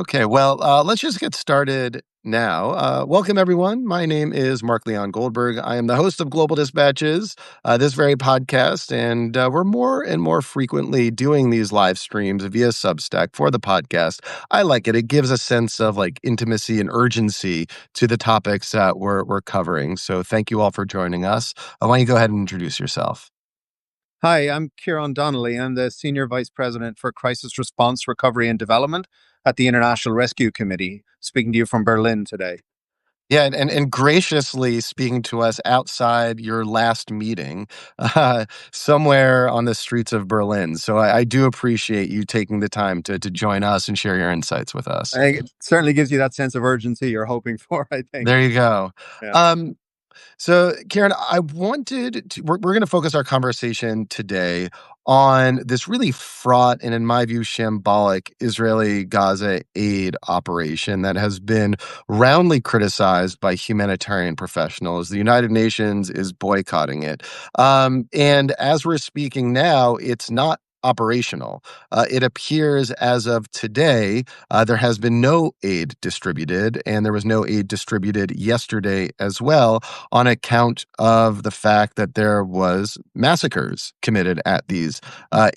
Okay, well, let's just get started now. Welcome, everyone. My name is Mark Leon Goldberg. I am the host of Global Dispatches, this very podcast, and we're more and more frequently doing these live streams via Substack for the podcast. I like it. It gives a sense of like intimacy and urgency to the topics that we're covering. So thank you all for joining us. Why don't you go ahead and introduce yourself? Hi, I'm Kieran Donnelly. I'm the Senior Vice President for Crisis Response, Recovery and Development at the International Rescue Committee, speaking to you from Berlin today. Yeah, and graciously speaking to us outside your last meeting, somewhere on the streets of Berlin. So I do appreciate you taking the time to join us and share your insights with I us. think it certainly gives you that sense of urgency you're hoping for, I think. There you go. Yeah. Um, So, Karen, I wanted to, we're going to focus our conversation today on this really fraught and, in my view, shambolic Israeli Gaza aid operation that has been roundly criticized by humanitarian professionals. The United Nations is boycotting it. And as we're speaking now, it's not operational. It appears as of today, there has been no aid distributed, and there was no aid distributed yesterday as well on account of the fact that there was massacres committed at these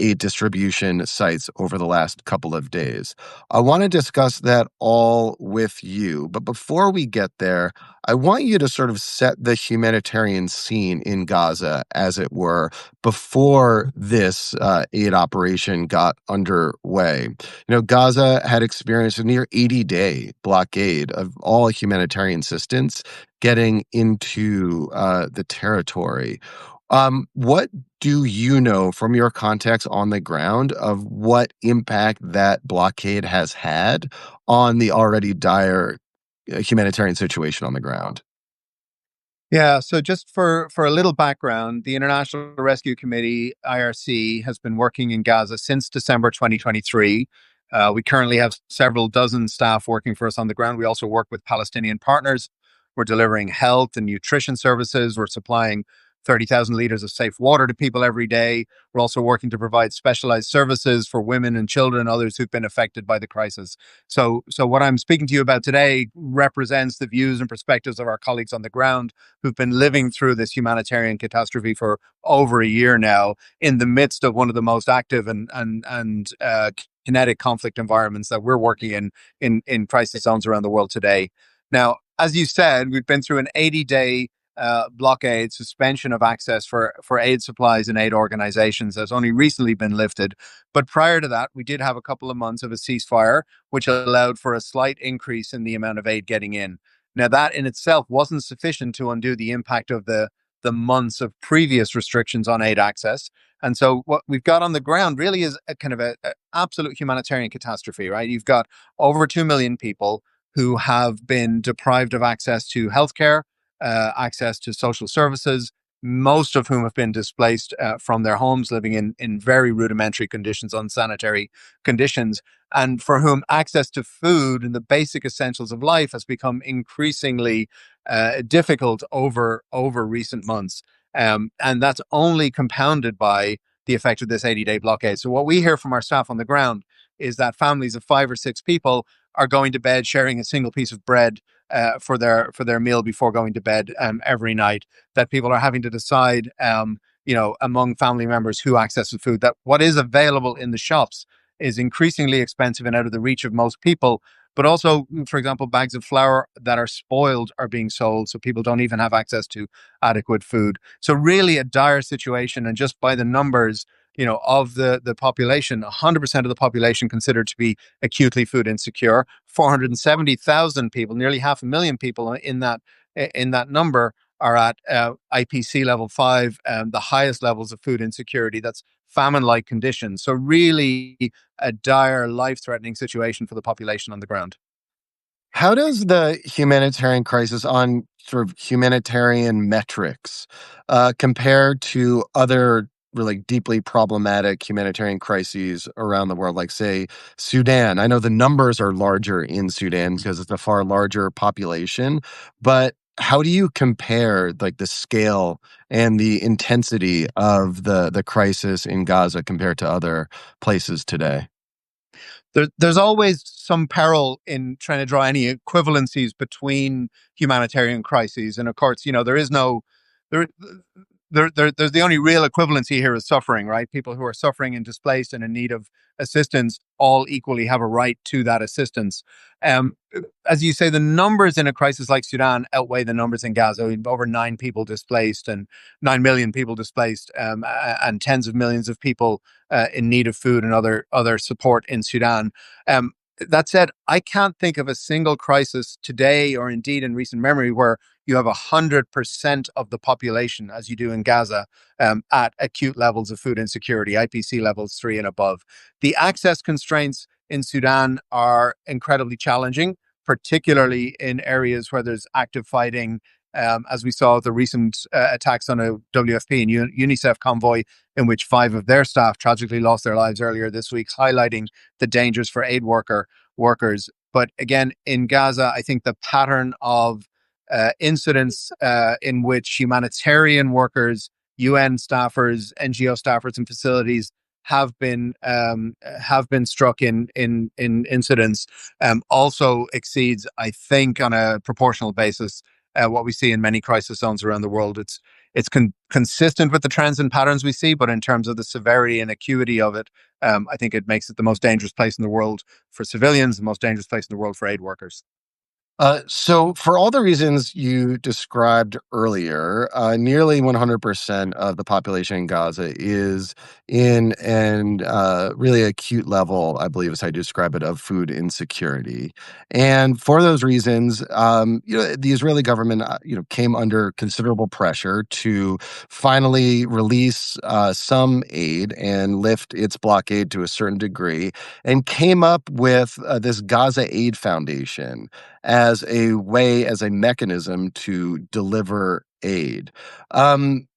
aid distribution sites over the last couple of days. I want to discuss that all with you, but before we get there, I want you to sort of set the humanitarian scene in Gaza, as it were, before this aid operation got underway. Gaza had experienced a near 80-day blockade of all humanitarian assistance getting into the territory. What do you know from your context on the ground of what impact that blockade has had on the already dire humanitarian situation on the ground? Yeah, so just for a little background, the International Rescue Committee, IRC, has been working in Gaza since December 2023. We currently have several dozen staff working for us on the ground. We also work with Palestinian partners. We're delivering health and nutrition services. We're supplying 30,000 liters of safe water to people every day. We're also working to provide specialized services for women and children, others who've been affected by the crisis. So what I'm speaking to you about today represents the views and perspectives of our colleagues on the ground who've been living through this humanitarian catastrophe for over a year now, in the midst of one of the most active and kinetic conflict environments that we're working in crisis zones around the world today. Now, as you said, we've been through an 80-day blockade, suspension of access for aid supplies and aid organizations that's only recently been lifted. But prior to that, we did have a couple of months of a ceasefire, which allowed for a slight increase in the amount of aid getting in. Now, that in itself wasn't sufficient to undo the impact of the months of previous restrictions on aid access. And so what we've got on the ground really is a kind of a absolute humanitarian catastrophe, right? You've got over 2 million people who have been deprived of access to healthcare, access to social services, most of whom have been displaced from their homes, living in very rudimentary conditions, unsanitary conditions, and for whom access to food and the basic essentials of life has become increasingly difficult over recent months. And that's only compounded by the effect of this 80-day blockade. So what we hear from our staff on the ground is that families of 5 or 6 people are going to bed sharing a single piece of bread for their meal before going to bed every night. That people are having to decide, among family members who accesses food. That what is available in the shops is increasingly expensive and out of the reach of most people. But also, for example, bags of flour that are spoiled are being sold, so people don't even have access to adequate food. So really a dire situation, and just by the numbers, of the population, 100% of the population considered to be acutely food insecure. 470,000 people, nearly 500,000 people in that number are at IPC level 5, the highest levels of food insecurity. That's famine-like conditions. So really a dire, life-threatening situation for the population on the ground. How does the humanitarian crisis on sort of humanitarian metrics compare to other really deeply problematic humanitarian crises around the world, like, say, Sudan? I know the numbers are larger in Sudan because it's a far larger population, but how do you compare like the scale and the intensity of the crisis in Gaza compared to other places today? There's always some peril in trying to draw any equivalencies between humanitarian crises, and of course, there is no there. There's the only real equivalency here is suffering, right? People who are suffering and displaced and in need of assistance all equally have a right to that assistance. Um, as you say, the numbers in a crisis like Sudan outweigh the numbers in Gaza. We've over 9 people displaced and 9 million people displaced, and tens of millions of people in need of food and other support in Sudan. Um, that said, I can't think of a single crisis today or indeed in recent memory where you have 100% of the population, as you do in Gaza, at acute levels of food insecurity, IPC levels 3 and above. The access constraints in Sudan are incredibly challenging, particularly in areas where there's active fighting. As we saw the recent attacks on a WFP and UNICEF convoy, in which 5 of their staff tragically lost their lives earlier this week, highlighting the dangers for workers. But again, in Gaza, I think the pattern of incidents in which humanitarian workers, UN staffers, NGO staffers, and facilities have been struck in incidents also exceeds, I think, on a proportional basis, what we see in many crisis zones around the world. It's consistent with the trends and patterns we see, but in terms of the severity and acuity of it, I think it makes it the most dangerous place in the world for civilians, the most dangerous place in the world for aid workers. So, for all the reasons you described earlier, nearly 100% of the population in Gaza is in an really acute level, I believe is how you describe it, of food insecurity. And for those reasons, the Israeli government, came under considerable pressure to finally release some aid and lift its blockade to a certain degree, and came up with this Gaza Aid Foundation as a way, as a mechanism to deliver aid. Um,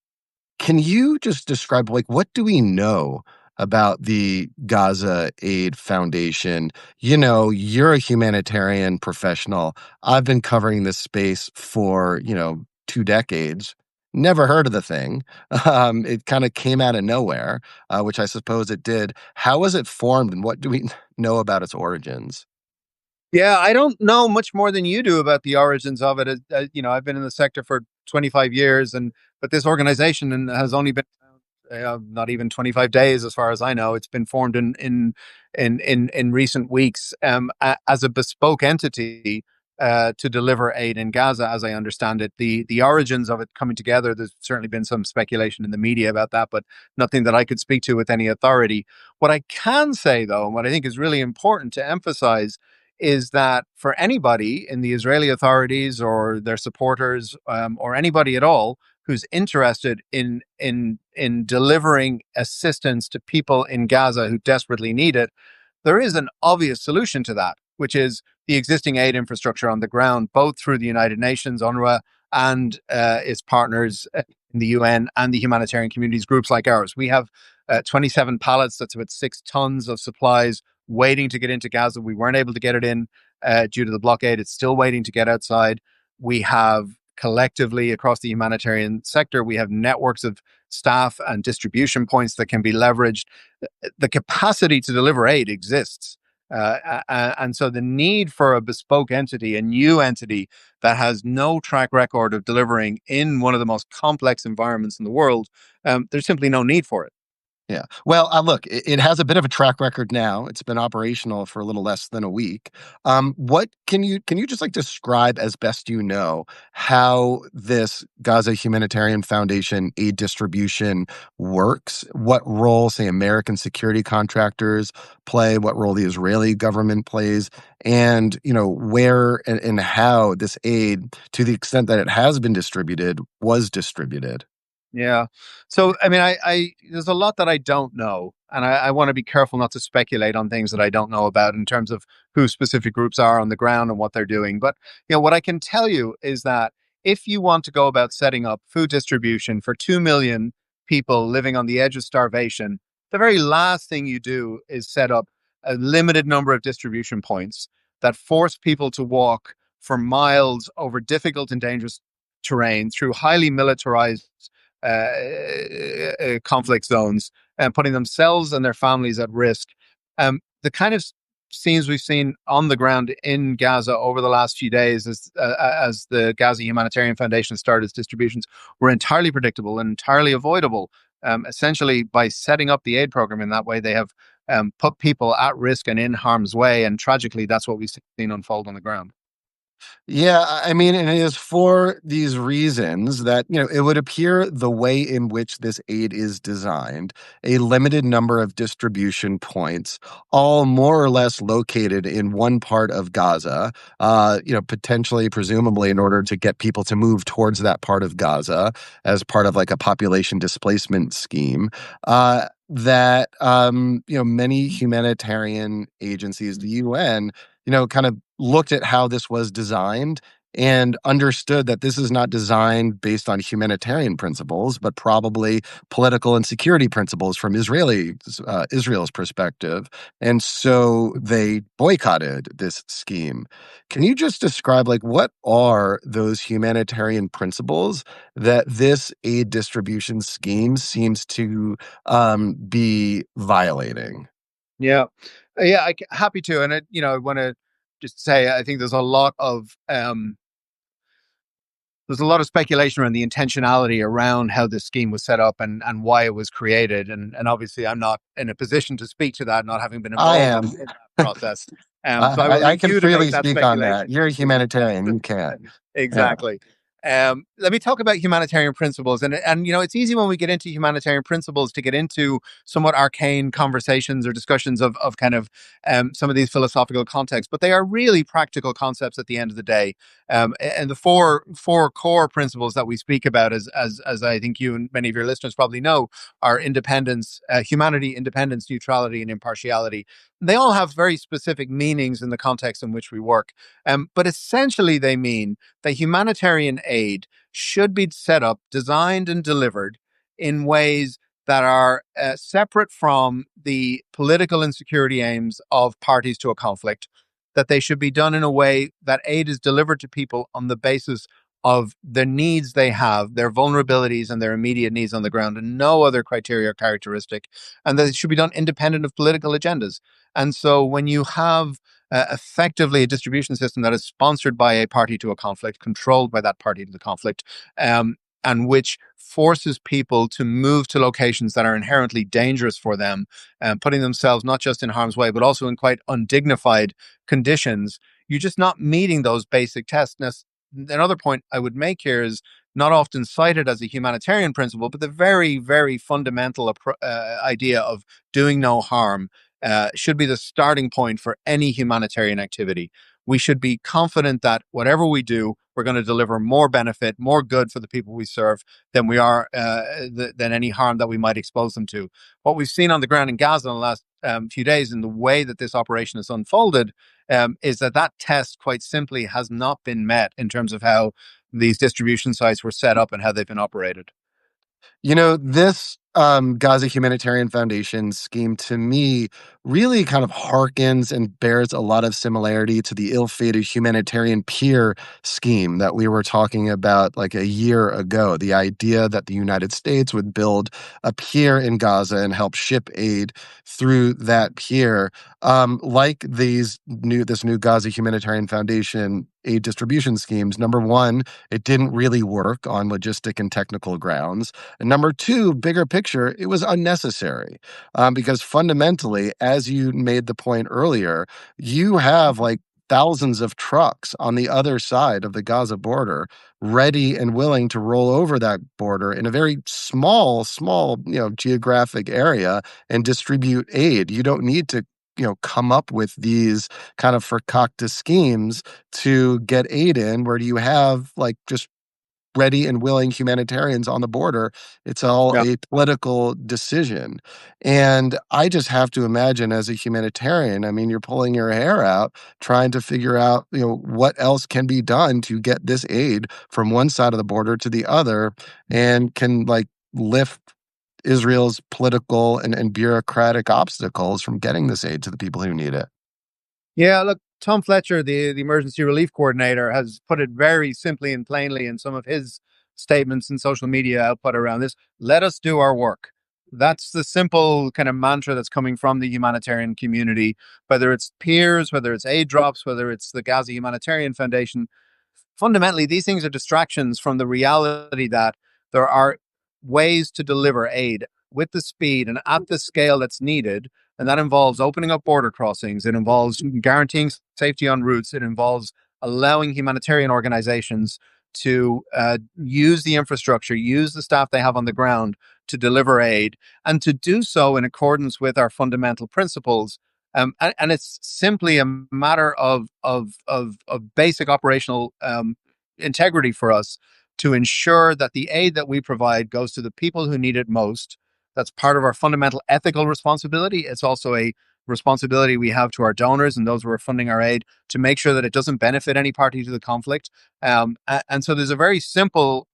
can you just describe, like, what do we know about the Gaza Aid Foundation? You're a humanitarian professional. I've been covering this space for, 2 decades. Never heard of the thing. It kind of came out of nowhere, which I suppose it did. How was it formed, and what do we know about its origins? Yeah, I don't know much more than you do about the origins of it. I've been in the sector for 25 years, and but this organization has only been not even 25 days, as far as I know. It's been formed in recent weeks as a bespoke entity to deliver aid in Gaza, as I understand it. The origins of it coming together. There's certainly been some speculation in the media about that, but nothing that I could speak to with any authority. What I can say, though, and what I think is really important to emphasize, is that for anybody in the Israeli authorities or their supporters, or anybody at all who's interested in delivering assistance to people in Gaza who desperately need it, there is an obvious solution to that, which is the existing aid infrastructure on the ground, both through the United Nations, UNRWA, and its partners in the UN and the humanitarian communities, groups like ours. We have 27 pallets, that's about 6 tons of supplies waiting to get into Gaza. We weren't able to get it in due to the blockade. It's still waiting to get outside. We have collectively across the humanitarian sector, we have networks of staff and distribution points that can be leveraged. The capacity to deliver aid exists. And so the need for a bespoke entity, a new entity that has no track record of delivering in one of the most complex environments in the world, there's simply no need for it. Yeah. Well, look, it has a bit of a track record now. It's been operational for a little less than a week. What can you just, like, describe as best you know how this Gaza Humanitarian Foundation aid distribution works? What role, say, American security contractors play? What role the Israeli government plays? And where and how this aid, to the extent that it has been distributed, was distributed. Yeah. So, I mean, I there's a lot that I don't know, and I want to be careful not to speculate on things that I don't know about in terms of who specific groups are on the ground and what they're doing. But what I can tell you is that if you want to go about setting up food distribution for 2 million people living on the edge of starvation, the very last thing you do is set up a limited number of distribution points that force people to walk for miles over difficult and dangerous terrain through highly militarized conflict zones and putting themselves and their families at risk. The kind of scenes we've seen on the ground in Gaza over the last few days, as the Gaza Humanitarian Foundation started its distributions, were entirely predictable and entirely avoidable. Essentially, by setting up the aid program in that way, they have put people at risk and in harm's way. And tragically, that's what we've seen unfold on the ground. Yeah, I mean, and it is for these reasons that, it would appear the way in which this aid is designed, a limited number of distribution points, all more or less located in one part of Gaza, potentially, presumably, in order to get people to move towards that part of Gaza as part of like a population displacement scheme. That many humanitarian agencies, the UN, kind of looked at how this was designed and understood that this is not designed based on humanitarian principles, but probably political and security principles from Israel's perspective. And so they boycotted this scheme. Can you just describe, like, what are those humanitarian principles that this aid distribution scheme seems to be violating? Yeah, yeah, happy to, and I want to just say I think there's a lot of speculation around the intentionality around how this scheme was set up and why it was created, and obviously I'm not in a position to speak to that, not having been I involved am. in that process. So I will I leave can you to make freely that speak on that. speculation. You're a humanitarian. You can't. Yeah. Exactly. Let me talk about humanitarian principles, and it's easy when we get into humanitarian principles to get into somewhat arcane conversations or discussions of kind of some of these philosophical contexts, but they are really practical concepts at the end of the day. And the four core principles that we speak about, as I think you and many of your listeners probably know, are independence, humanity, independence, neutrality, and impartiality. They all have very specific meanings in the context in which we work. But essentially, they mean that humanitarian aid should be set up, designed, and delivered in ways that are separate from the political and security aims of parties to a conflict, that they should be done in a way that aid is delivered to people on the basis of the needs they have, their vulnerabilities, and their immediate needs on the ground, and no other criteria or characteristic, and that it should be done independent of political agendas. And so when you have effectively a distribution system that is sponsored by a party to a conflict, controlled by that party to the conflict, and which forces people to move to locations that are inherently dangerous for them, putting themselves not just in harm's way, but also in quite undignified conditions, you're just not meeting those basic tests. Now, another point I would make here is not often cited as a humanitarian principle, but the very, very fundamental idea of doing no harm should be the starting point for any humanitarian activity. We should be confident that whatever we do, we're going to deliver more benefit, more good for the people we serve than we are than any harm that we might expose them to. What we've seen on the ground in Gaza in the last few days, in the way that this operation has unfolded, is that test quite simply has not been met in terms of how these distribution sites were set up and how they've been operated. This Gaza Humanitarian Foundation scheme to me really kind of harkens and bears a lot of similarity to the ill-fated humanitarian pier scheme that we were talking about like a year ago. The idea that the United States would build a pier in Gaza and help ship aid through that pier. Like this new Gaza Humanitarian Foundation aid distribution schemes, number one, it didn't really work on logistic and technical grounds. And number two, bigger picture, it was unnecessary because fundamentally, as you made the point earlier, you have like thousands of trucks on the other side of the Gaza border ready and willing to roll over that border in a very small, geographic area and distribute aid. You don't need to come up with these kind of fakakta schemes to get aid in. Where do you have like just ready and willing humanitarians on the border? It's all Yeah. a political decision. And I just have to imagine, as a humanitarian, I mean, you're pulling your hair out trying to figure out, what else can be done to get this aid from one side of the border to the other and can like lift Israel's political and bureaucratic obstacles from getting this aid to the people who need it. Yeah, look, Tom Fletcher, the emergency relief coordinator, has put it very simply and plainly in some of his statements and social media output around this. Let us do our work. That's the simple kind of mantra that's coming from the humanitarian community, whether it's peers, whether it's aid drops, whether it's the Gaza Humanitarian Foundation. Fundamentally, these things are distractions from the reality that there are ways to deliver aid with the speed and at the scale that's needed. And that involves opening up border crossings. It involves guaranteeing safety on routes. It involves allowing humanitarian organizations to use the infrastructure, use the staff they have on the ground to deliver aid, and to do so in accordance with our fundamental principles. And it's simply a matter of basic operational integrity for us to ensure that the aid that we provide goes to the people who need it most. That's part of our fundamental ethical responsibility. It's also a responsibility we have to our donors and those who are funding our aid to make sure that it doesn't benefit any party to the conflict. And so there's a very simple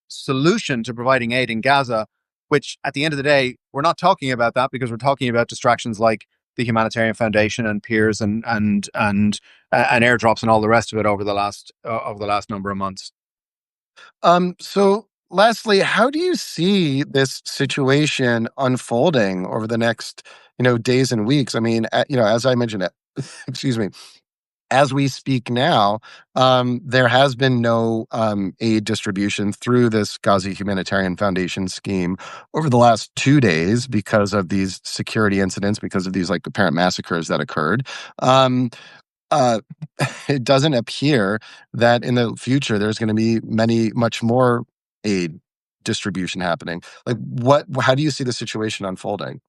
solution to providing aid in Gaza, which at the end of the day, we're not talking about that because we're talking about distractions like the Humanitarian Foundation and peers and airdrops and all the rest of it over the last number of months. So lastly, how do you see this situation unfolding over the next, days and weeks? I mean, as I mentioned, excuse me, as we speak now, there has been no aid distribution through this Gaza Humanitarian Foundation scheme over the last 2 days because of these security incidents, because of these like apparent massacres that occurred. Um, uh, it doesn't appear that in the future there's going to be much more aid distribution happening. Like, how do you see the situation unfolding?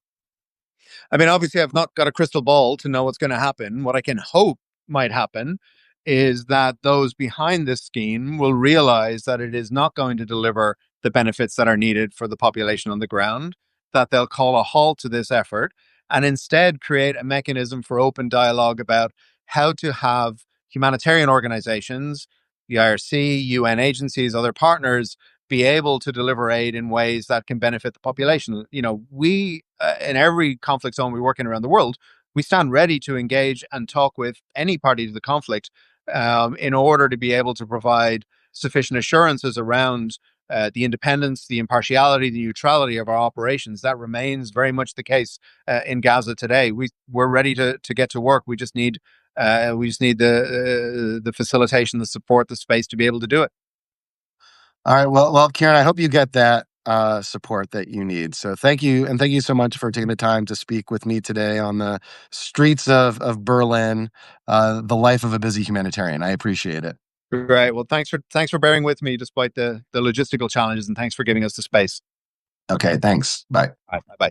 I mean, obviously, I've not got a crystal ball to know what's going to happen. What I can hope might happen is that those behind this scheme will realize that it is not going to deliver the benefits that are needed for the population on the ground, that they'll call a halt to this effort and instead create a mechanism for open dialogue about how to have humanitarian organizations, the IRC, UN agencies, other partners be able to deliver aid in ways that can benefit the population. We in every conflict zone we work in around the world, we stand ready to engage and talk with any party to the conflict in order to be able to provide sufficient assurances around the independence, the impartiality, the neutrality of our operations. That remains very much the case in Gaza today. We're ready to get to work. We just need the facilitation, the support, the space to be able to do it. All right. Well, Karen, I hope you get that support that you need. So thank you, and thank you so much for taking the time to speak with me today on the streets of Berlin, the life of a busy humanitarian. I appreciate it. Right. Well, thanks for bearing with me despite the logistical challenges, and thanks for giving us the space. Okay, thanks. Bye. Bye. Bye.